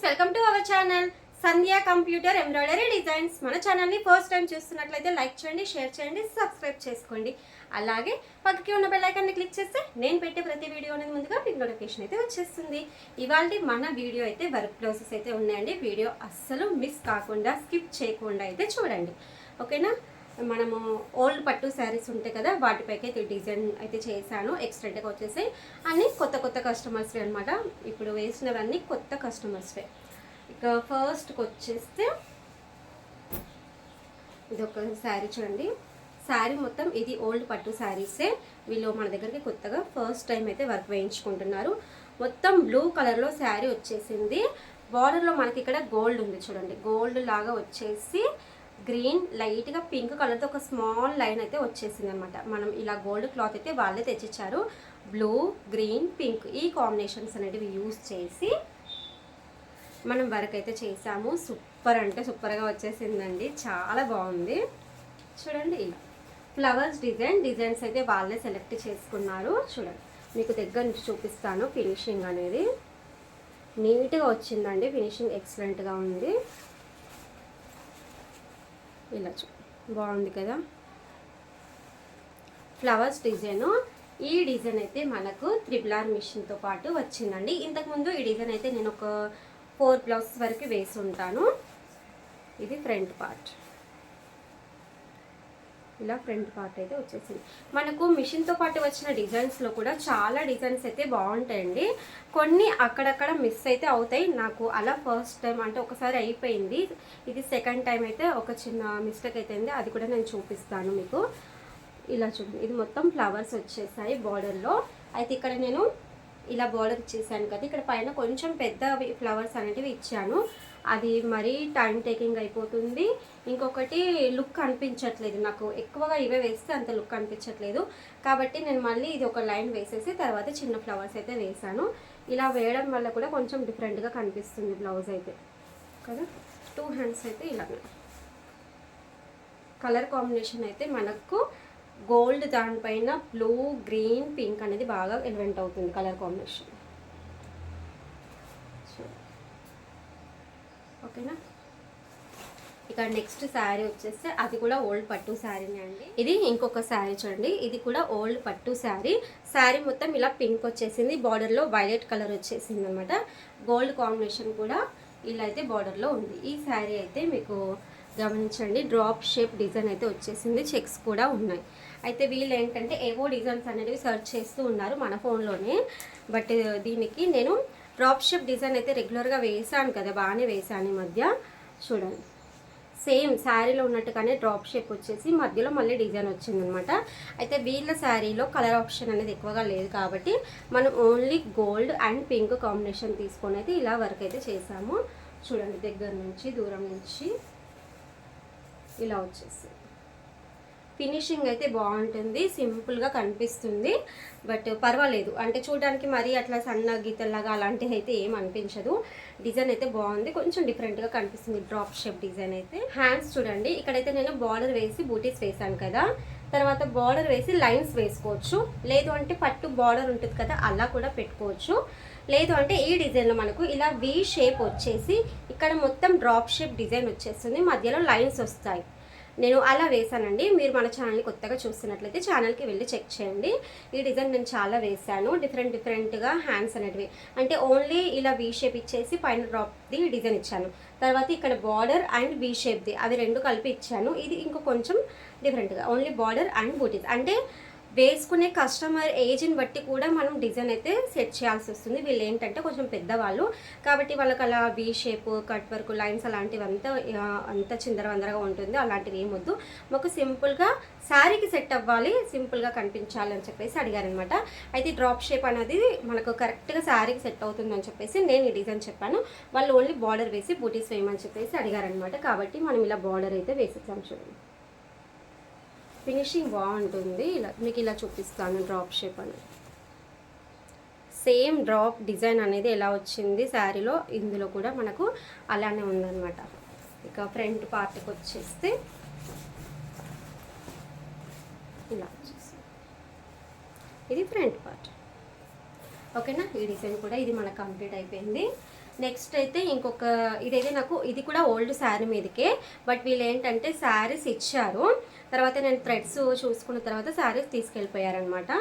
Welcome to our channel Sandhya computer embroidery designs. మన ఛానల్ని first time చూస్తున్నట్లయితే like చేయండి, షేర్ చేయండి, సబ్స్క్రైబ్ చేసుకోండి. అలాగే పక్కకి ఉన్న బెల్ ఐకాన్ని క్లిక్ చేస్తే నేను పెట్టే ప్రతి వీడియో అనేది ముందుగా మీకు నోటిఫికేషన్ అయితే వచ్చేస్తుంది. ఇవాళ మన వీడియో అయితే వర్క్ బ్లౌజెస్ అయితే ఉన్నాయండి. వీడియో అస్సలు మిస్ కాకుండా స్కిప్ చేయకుండా అయితే చూడండి, ఓకేనా. మనము ఓల్డ్ పట్టు శారీస్ ఉంటాయి కదా, వాటిపైకి అయితే డిజైన్ అయితే చేశాను. ఎక్స్టెంట్గా వచ్చేసి అన్నీ కొత్త కస్టమర్స్వే అనమాట. ఇప్పుడు వేసినవన్నీ కొత్త కస్టమర్స్వే. ఇక ఫస్ట్కి వచ్చేస్తే ఇది ఒక శారీ చూడండి. శారీ మొత్తం ఇది ఓల్డ్ పట్టు శారీసే. వీళ్ళు మన దగ్గరికి కొత్తగా ఫస్ట్ టైం అయితే వర్క్ వేయించుకుంటున్నారు. మొత్తం బ్లూ కలర్లో శారీ వచ్చేసింది. బార్డర్లో మనకి ఇక్కడ గోల్డ్ ఉంది చూడండి, గోల్డ్ లాగా వచ్చేసి గ్రీన్ లైట్గా పింక్ కలర్తో ఒక స్మాల్ లైన్ అయితే వచ్చేసింది అనమాట. మనం ఇలా గోల్డ్ క్లాత్ అయితే వాళ్ళే తెచ్చిచ్చారు. బ్లూ, గ్రీన్, పింక్ ఈ కాంబినేషన్స్ అనేటివి యూజ్ చేసి మనం వర్క్ అయితే చేసాము. సూపర్ అంటే సూపర్గా వచ్చేసిందండి, చాలా బాగుంది చూడండి. ఇలా ఫ్లవర్స్ డిజైన్స్ అయితే వాళ్ళే సెలెక్ట్ చేసుకున్నారు. చూడండి, మీకు దగ్గర నుంచి చూపిస్తాను. ఫినిషింగ్ అనేది నీట్గా వచ్చిందండి, ఫినిషింగ్ ఎక్సలెంట్గా ఉంది. ఇలా బాగుంది కదా ఫ్లవర్స్ డిజైన్. ఈ డిజైన్ అయితే మనకు త్రిబుల్ మిషన్తో పాటు వచ్చిందండి. ఇంతకుముందు ఈ డిజైన్ అయితే నేను ఒక 4 బ్లౌజెస్ వరకు వేసి ఉంటాను. ఇది ఫ్రంట్ పార్ట్, ఇలా ఫ్రంట్ పార్ట్ అయితే వచ్చేసింది. మనకు మిషన్తో పాటు వచ్చిన డిజైన్స్లో కూడా చాలా డిజైన్స్ అయితే బాగుంటాయండి. కొన్ని అక్కడక్కడ మిస్ అయితే అవుతాయి. నాకు అలా ఫస్ట్ టైం అంటే ఒకసారి అయిపోయింది. ఇది సెకండ్ టైం అయితే ఒక చిన్న మిస్టేక్ అయితే ఉంది, అది కూడా నేను చూపిస్తాను మీకు. ఇలా చూడండి, ఇది మొత్తం ఫ్లవర్స్ వచ్చేసాయి బార్డర్లో. అయితే ఇక్కడ నేను ఇలా బార్డర్ ఇచ్చేసాను కదా, ఇక్కడ పైన కొంచెం పెద్ద ఫ్లవర్స్ అనేటివి ఇచ్చాను. అది మరీ టైం టేకింగ్ అయిపోతుంది. ఇంకొకటి లుక్ అనిపించట్లేదు నాకు, ఎక్కువగా ఇవే వేస్తే అంత లుక్ అనిపించట్లేదు. కాబట్టి నేను మళ్ళీ ఇది ఒక లైన్ వేసేసి తర్వాత చిన్న ఫ్లవర్స్ అయితే వేసాను. ఇలా వేయడం వల్ల కూడా కొంచెం డిఫరెంట్గా కనిపిస్తుంది బ్లౌజ్ అయితే కదా. 2 హ్యాండ్స్ అయితే ఇలా కలర్ కాంబినేషన్ అయితే మనకు గోల్డ్ దానిపైన బ్లూ, గ్రీన్, పింక్ అనేది బాగా ఎలివెంట్ అవుతుంది కలర్ కాంబినేషన్, ఓకేనా. ఇక నెక్స్ట్ శారీ వచ్చేస్తే అది కూడా ఓల్డ్ పట్టు శారీనే అండి. ఇది ఇంకొక శారీ చూడండి, ఇది కూడా ఓల్డ్ పట్టు శారీ. శారీ మొత్తం ఇలా పింక్ వచ్చేసింది, బార్డర్లో వైలెట్ కలర్ వచ్చేసింది అనమాట. గోల్డ్ కాంబినేషన్ కూడా ఇలా అయితే బార్డర్లో ఉంది. ఈ శారీ అయితే మీకు గమనించండి, డ్రాప్ షేప్ డిజైన్ అయితే వచ్చేసింది, చెక్స్ కూడా ఉన్నాయి. అయితే వీళ్ళు ఏంటంటే ఏవో డిజైన్స్ అనేవి సెర్చ్ చేస్తూ ఉన్నారు మన ఫోన్లోనే. బట్ దీనికి నేను డ్రాప్ షేప్ డిజైన్ అయితే రెగ్యులర్గా వేసాను కదా, బాగానే వేసాను ఈ మధ్య. చూడండి, సేమ్ శారీలో ఉన్నట్టుగానే డ్రాప్ షేప్ వచ్చేసి మధ్యలో మళ్ళీ డిజైన్ వచ్చిందనమాట. అయితే వీళ్ళ శారీలో కలర్ ఆప్షన్ అనేది ఎక్కువగా లేదు కాబట్టి మనం only gold and pink combination తీసుకొని అయితే ఇలా వర్క్ అయితే చేసాము. చూడండి, దగ్గర నుంచి దూరం నుంచి ఇలా వచ్చేసి ఫినిషింగ్ అయితే బాగుంటుంది, సింపుల్గా కనిపిస్తుంది. బట్ పర్వాలేదు, అంటే చూడడానికి మరీ అట్లా సన్న గీతల్లాగా అలాంటివి అయితే ఏం అనిపించదు. డిజైన్ అయితే బాగుంది, కొంచెం డిఫరెంట్గా కనిపిస్తుంది డ్రాప్ షేప్ డిజైన్ అయితే. హ్యాండ్స్ చూడండి, ఇక్కడైతే నేను బార్డర్ వేసి బూటీస్ వేసాను కదా, తర్వాత బార్డర్ వేసి లైన్స్ వేసుకోవచ్చు. లేదు అంటే పట్టు బార్డర్ ఉంటుంది కదా, అలా కూడా పెట్టుకోవచ్చు. లేదు అంటే ఈ డిజైన్లో మనకు ఇలా వీ షేప్ వచ్చేసి ఇక్కడ మొత్తం డ్రాప్ షేప్ డిజైన్ వచ్చేస్తుంది, మధ్యలో లైన్స్ వస్తాయి. నేను అలా వేసానండి. మీరు మన ఛానల్ని కొత్తగా చూస్తున్నట్లయితే ఛానల్కి వెళ్ళి చెక్ చేయండి. ఈ డిజైన్ నేను చాలా వేసాను, డిఫరెంట్గా హ్యాండ్స్ అనేటివి. అంటే ఓన్లీ ఇలా వీ షేప్ ఇచ్చేసి పైన డ్రాప్ది డిజైన్ ఇచ్చాను, తర్వాత ఇక్కడ బార్డర్ అండ్ వీ షేప్ది అవి రెండు కలిపి ఇచ్చాను. ఇది ఇంకో కొంచెం డిఫరెంట్గా ఓన్లీ బార్డర్ అండ్ బూటీస్. అంటే వేసుకునే కస్టమర్ ఏజ్ని బట్టి కూడా మనం డిజైన్ అయితే సెట్ చేయాల్సి వస్తుంది. వీళ్ళు ఏంటంటే కొంచెం పెద్దవాళ్ళు కాబట్టి వాళ్ళకి అలా V shape, cut work, lines అలాంటివి అంత చిందరవందరగా ఉంటుంది. అలాంటివి ఏమొద్దు, మాకు సింపుల్గా శారీకి సెట్ అవ్వాలి, సింపుల్గా కనిపించాలి అని చెప్పేసి అడిగారనమాట. అయితే డ్రాప్ షేప్ అనేది మనకు కరెక్ట్గా శారీకి సెట్ అవుతుందని చెప్పేసి నేను ఈ డిజైన్ చెప్పాను. వాళ్ళు ఓన్లీ బార్డర్ వేసి బూటీస్ వేయమని చెప్పేసి అడిగారనమాట. కాబట్టి మనం ఇలా బార్డర్ అయితే వేసేసాం. చూడండి, ఫినిషింగ్ బాగుంటుంది. ఇలా మీకు ఇలా చూపిస్తాను డ్రాప్ షేప్ అనేది. సేమ్ డ్రాప్ డిజైన్ అనేది ఎలా వచ్చింది శారీలో, ఇందులో కూడా మనకు అలానే ఉందన్నమాట. ఇక ఫ్రంట్ పార్ట్కి వచ్చేస్తే ఇలా వచ్చేసి ఇది ఫ్రంట్ పార్ట్. ఓకేనా. ఈ డిజైన్ కూడా ఇది మనకు కంప్లీట్ అయిపోయింది. నెక్స్ట్ అయితే ఇంకొక ఇదైతే నాకు ఇది కూడా ఓల్డ్ శారీ మీదకే, బట్ వీళ్ళు ఏంటంటే శారీస్ ఇచ్చారు, తర్వాత నేను థ్రెడ్స్ చూసుకున్న తర్వాత శారీస్ తీసుకెళ్ళిపోయారనమాట.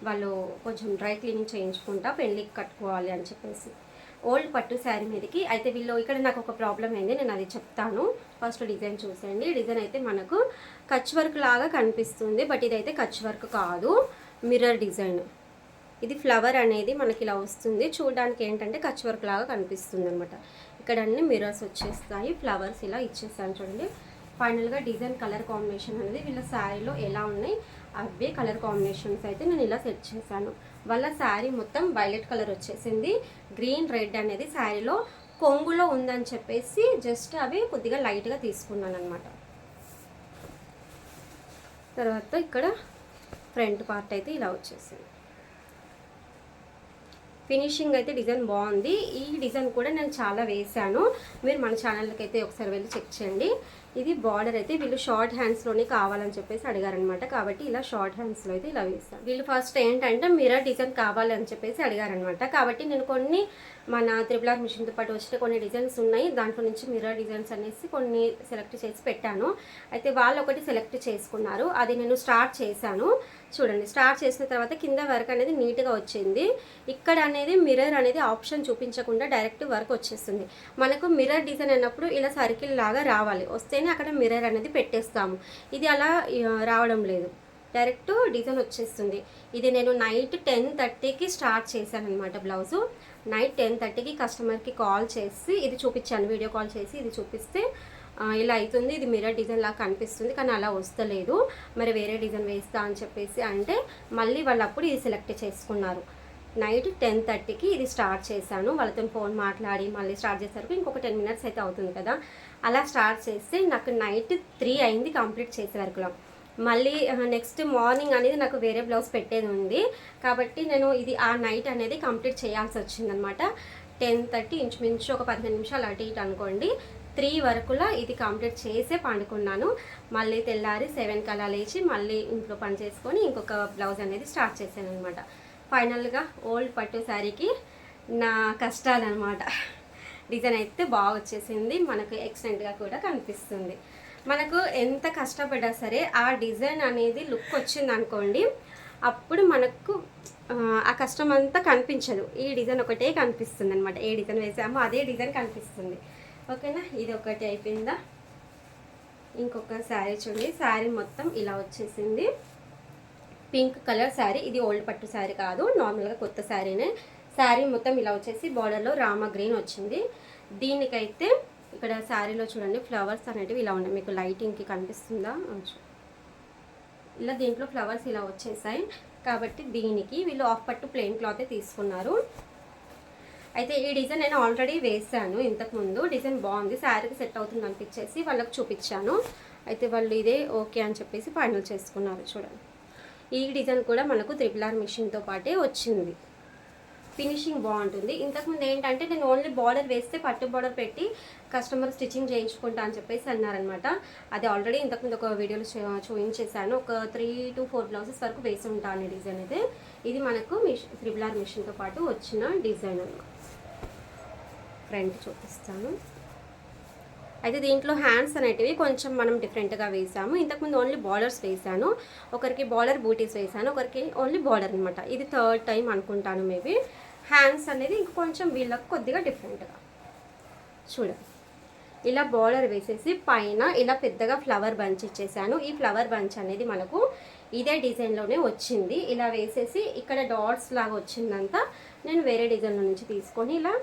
వాళ్ళు కొంచెం డ్రై క్లీనింగ్ చేయించుకుంటా పెళ్ళికి కట్టుకోవాలి అని చెప్పేసి. ఓల్డ్ పట్టు శారీ మీదకి అయితే వీళ్ళు ఇక్కడ నాకు ఒక ప్రాబ్లం అయింది, నేను అది చెప్తాను. ఫస్ట్ డిజైన్ చూసేయండి. డిజైన్ అయితే మనకు కచ్ వర్క్ లాగా కనిపిస్తుంది, బట్ ఇదైతే కచ్ వర్క్ కాదు, మిర్రర్ డిజైన్. ఇది ఫ్లవర్ అనేది మనకి ఇలా వస్తుంది, చూడడానికి ఏంటంటే కచ్ వర్క్ లాగా కనిపిస్తుంది అనమాట. ఇక్కడ అన్ని మిర్రర్స్ వచ్చేస్తాయి, ఫ్లవర్స్ ఇలా ఇచ్చేస్తాను చూడండి. ఫైనల్గా డిజైన్ కలర్ కాంబినేషన్ అనేది వీళ్ళ శారీలో ఎలా ఉన్నాయి అవే కలర్ కాంబినేషన్స్ అయితే నేను ఇలా సెట్ చేశాను. వాళ్ళ శారీ మొత్తం వైలెట్ కలర్ వచ్చేసింది, గ్రీన్ రెడ్ అనేది శారీలో కొంగులో ఉందని చెప్పేసి జస్ట్ అవి కొద్దిగా లైట్గా తీసుకున్నాను అనమాట. తర్వాత ఇక్కడ ఫ్రంట్ పార్ట్ అయితే ఇలా వచ్చేసింది. ఫినిషింగ్ అయితే డిజైన్ బాగుంది. ఈ డిజైన్ కూడా నేను చాలా వేసాను, మీరు మన ఛానల్కి అయితే ఒకసారి వెళ్ళి చెక్ చేయండి. ఇది బార్డర్ అయితే వీళ్ళు షార్ట్ హ్యాండ్స్లోనే కావాలని చెప్పేసి అడిగారనమాట, కాబట్టి ఇలా షార్ట్ హ్యాండ్స్లో అయితే ఇలా వేస్తాను. వీళ్ళు ఫస్ట్ ఏంటంటే మిర్రర్ డిజైన్ కావాలని చెప్పేసి అడిగారనమాట, కాబట్టి నేను కొన్ని మన త్రిబుల్ ఆర్ మిషన్తో పాటు వచ్చిన కొన్ని డిజైన్స్ ఉన్నాయి, దాంట్లో నుంచి మిర్రర్ డిజైన్స్ అనేసి కొన్ని సెలెక్ట్ చేసి పెట్టాను. అయితే వాళ్ళు ఒకటి సెలెక్ట్ చేసుకున్నారు, అది నేను స్టార్ట్ చేశాను. చూడండి, స్టార్ట్ చేసిన తర్వాత కింద వర్క్ అనేది నీట్గా వచ్చింది. ఇక్కడ అనేది మిర్రర్ అనేది ఆప్షన్ చూపించకుండా డైరెక్ట్ వర్క్ వచ్చేస్తుంది. మనకు మిర్రర్ డిజైన్ అన్నప్పుడు ఇలా సర్కిల్ లాగా రావాలి, వస్తేనే అక్కడ మిర్రర్ అనేది పెట్టేస్తాము. ఇది అలా రావడం లేదు, డైరెక్ట్ డిజైన్ వచ్చేస్తుంది. ఇది నేను నైట్ 10:30కి స్టార్ట్ చేశాను అనమాట బ్లౌజు. నైట్ 10:30కి కస్టమర్కి కాల్ చేసి ఇది చూపించాను, వీడియో కాల్ చేసి ఇది చూపిస్తే ఇలా అవుతుంది, ఇది మిర్రర్ డిజైన్ లాగా కనిపిస్తుంది కానీ అలా వస్తలేదు, మరి వేరే డిజైన్ వేస్తా అని చెప్పేసి అంటే మళ్ళీ వాళ్ళు అప్పుడు ఇది సెలెక్ట్ చేసుకున్నారు. నైట్ 10:30కి ఇది స్టార్ట్ చేశాను, వాళ్ళతో ఫోన్ మాట్లాడి మళ్ళీ స్టార్ట్ చేసేసరికి ఇంకొక 10 మినిట్స్ అయితే అవుతుంది కదా. అలా స్టార్ట్ చేస్తే నాకు నైట్ 3 అయింది కంప్లీట్ చేసే వరకులో. మళ్ళీ నెక్స్ట్ మార్నింగ్ అనేది నాకు వేరే బ్లౌజ్ పెట్టేది ఉంది, కాబట్టి నేను ఇది ఆ నైట్ అనేది కంప్లీట్ చేయాల్సి వచ్చిందనమాట. 10:30 ఇంచుమించు ఒక 15 నిమిషాలు అటు ఇటు అనుకోండి. 3 వరకులా ఇది కంప్లీట్ చేసే పండుకున్నాను. మళ్ళీ తెల్లారి 7కి అలా లేచి మళ్ళీ ఇంట్లో పని చేసుకొని ఇంకొక బ్లౌజ్ అనేది స్టార్ట్ చేశాను అనమాట. ఫైనల్గా ఓల్డ్ పట్టు శారీకి నా కష్టాలన్నమాట. డిజైన్ అయితే బాగా వచ్చేసింది, మనకు ఎక్సలెంట్గా కూడా కనిపిస్తుంది. మనకు ఎంత కష్టపడ్డా సరే ఆ డిజైన్ అనేది లుక్ వచ్చింది అనుకోండి, అప్పుడు మనకు ఆ కష్టం అంతా కనిపించదు. ఈ డిజైన్ ఒకటే కనిపిస్తుంది అనమాట, ఏ డిజైన్ వేసామో అదే డిజైన్ కనిపిస్తుంది. ఓకేనా, ఇది ఒకటి అయిపోయిందా. ఇంకొక శారీ చూడండి, శారీ మొత్తం ఇలా వచ్చేసింది, పింక్ కలర్ శారీ. ఇది ఓల్డ్ పట్టు శారీ కాదు, నార్మల్గా కొత్త శారీనే. శారీ మొత్తం ఇలా వచ్చేసి బార్డర్లో రామా గ్రీన్ వచ్చింది. దీనికైతే ఇక్కడ శారీలో చూడండి ఫ్లవర్స్ అనేటివి ఇలా ఉన్నాయి, మీకు లైటింగ్కి కనిపిస్తుందా, ఇలా దీంట్లో ఫ్లవర్స్ ఇలా వచ్చేసాయి. కాబట్టి దీనికి వీళ్ళు ఆఫ్ పట్టు ప్లెయిన్ క్లాతే తీసుకున్నారు. అయితే ఈ డిజైన్ నేను ఆల్రెడీ వేసాను ఇంతకుముందు, డిజైన్ బాగుంది, శారీకి సెట్ అవుతుంది అనిపించేసి వాళ్ళకి చూపించాను. అయితే వాళ్ళు ఇదే ఓకే అని చెప్పేసి ఫైనల్ చేసుకున్నారు. చూడండి, ఈ డిజైన్ కూడా మనకు త్రిబుల్ ఆర్ మిషన్తో పాటే వచ్చింది. ఫినిషింగ్ బాగుంటుంది. ఇంతకుముందు ఏంటంటే నేను ఓన్లీ బార్డర్ వేస్తే పట్టు బార్డర్ పెట్టి కస్టమర్ స్టిచ్చింగ్ చేయించుకుంటా అని చెప్పేసి అన్నారనమాట. అది ఆల్రెడీ ఇంతకుముందు ఒక వీడియోలో చూపించేసాను. ఒక 3 to 4 బ్లౌజెస్ వరకు వేసి ఉంటాను ఈ డిజైన్ అయితే. ఇది మనకు త్రిబుల్ ఆర్ మిషన్తో పాటు వచ్చిన డిజైన్ అన్నమాట. ఫ్రంట్ చూపిస్తాను. అయితే దీంట్లో హ్యాండ్స్ అనేటివి కొంచెం మనం డిఫరెంట్గా వేసాము. ఇంతకుముందు ఓన్లీ బార్డర్స్ వేసాను, ఒకరికి బార్డర్ బూటీస్ వేసాను, ఒకరికి ఓన్లీ బార్డర్ అనమాట. ఇది 3rd టైం అనుకుంటాను మేబీ. హ్యాండ్స్ అనేది ఇంక కొంచెం వీళ్ళకి కొద్దిగా డిఫరెంట్గా చూడండి, ఇలా బార్డర్ వేసేసి పైన ఇలా పెద్దగా ఫ్లవర్ బంచ్ ఇచ్చేసాను. ఈ ఫ్లవర్ బంచ్ అనేది మనకు ఇదే డిజైన్లోనే వచ్చింది. ఇలా వేసేసి ఇక్కడ డాట్స్ లాగా వచ్చిందంతా నేను వేరే డిజైన్లో నుంచి తీసుకొని ఇలా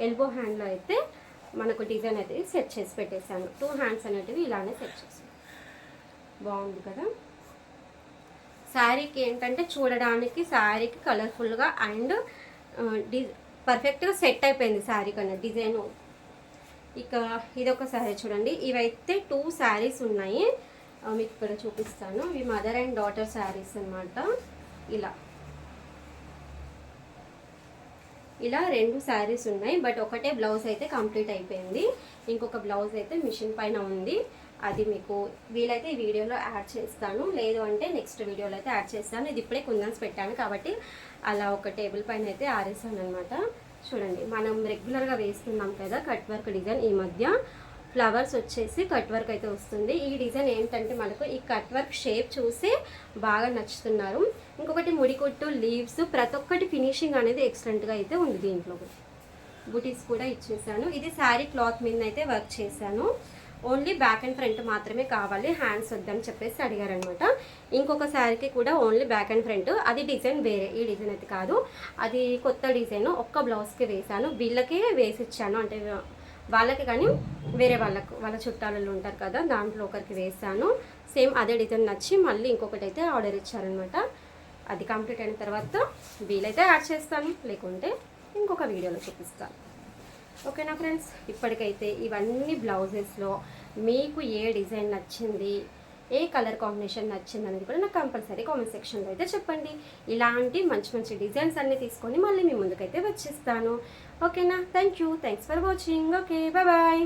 ఎల్బో హ్యాండ్లో అయితే మనకు డిజైన్ అయితే సెట్ చేసి పెట్టేశాను. 2 హ్యాండ్స్ అనేటివి ఇలానే సెట్ చేసాను. బాగుంది కదా. శారీకి ఏంటంటే చూడడానికి శారీకి కలర్ఫుల్గా అండ్ పర్ఫెక్ట్గా సెట్ అయిపోయింది శారీ కన్నా డిజైన్. ఇక ఇదొక శారీ చూడండి, ఇవైతే 2 శారీస్ ఉన్నాయి, మీకు ఇక్కడ చూపిస్తాను. ఇవి మదర్ అండ్ డాటర్ శారీస్ అనమాట. ఇలా 2 శారీస్ ఉన్నాయి, బట్ ఒకటే బ్లౌజ్ అయితే కంప్లీట్ అయిపోయింది. ఇంకొక బ్లౌజ్ అయితే మిషన్ పైన ఉంది, అది మీకు వీలైతే ఈ వీడియోలో యాడ్ చేస్తాను, లేదు అంటే నెక్స్ట్ వీడియోలో అయితే యాడ్ చేస్తాను. ఇది ఇప్పుడే కుందన్స్ పెట్టాను కాబట్టి అలా ఒక టేబుల్ పైన అయితే ఆరేసాను అనమాట. చూడండి మనం రెగ్యులర్గా వేస్తున్నాం కదా కట్ వర్క్ డిజైన్, ఈ మధ్య ఫ్లవర్స్ వచ్చేసి కట్ వర్క్ అయితే వస్తుంది. ఈ డిజైన్ ఏంటంటే మనకు ఈ కట్ వర్క్ షేప్ చూసి బాగా నచ్చుతున్నారు. ఇంకొకటి ముడికొట్టు, లీవ్స్, ప్రతి ఒక్కటి ఫినిషింగ్ అనేది ఎక్సలెంట్గా అయితే ఉంది. దీంట్లో బుటీస్ కూడా ఇచ్చేసాను. ఇది శారీ క్లాత్ మీద అయితే వర్క్ చేశాను. ఓన్లీ బ్యాక్ అండ్ ఫ్రంట్ మాత్రమే కావాలి, హ్యాండ్స్ వద్దని చెప్పేసి అడిగారనమాట. ఇంకొక శారీకి కూడా ఓన్లీ బ్యాక్ అండ్ ఫ్రంట్, అది డిజైన్ వేరే, ఈ డిజైన్ అయితే కాదు, అది కొత్త డిజైన్. ఒక్క బ్లౌజ్కి వేసాను, వీళ్ళకే వేసి ఇచ్చాను, అంటే వాళ్ళకి కానీ వేరే వాళ్ళ చుట్టాలలో ఉంటారు కదా, దాంట్లో ఒకరికి వేసాను. సేమ్ అదే డిజైన్ నచ్చి మళ్ళీ ఇంకొకటి అయితే ఆర్డర్ ఇచ్చారనమాట. అది కంప్లీట్ అయిన తర్వాత వీలైతే యాడ్ చేస్తాను, లేకుంటే ఇంకొక వీడియోలో చూపిస్తాను. ఓకేనా ఫ్రెండ్స్, ఇప్పటికైతే ఇవన్నీ బ్లౌజెస్లో మీకు ఏ డిజైన్ నచ్చింది, ఏ కలర్ కాంబినేషన్ నచ్చింది అనేది కూడా నాకు కంపల్సరీ కామెంట్ సెక్షన్లో అయితే చెప్పండి. ఇలాంటి మంచి మంచి డిజైన్స్ అన్నీ తీసుకొని మళ్ళీ మీ ముందుకైతే వచ్చేస్తాను. ఓకేనా, thanks for watching. Okay, bye.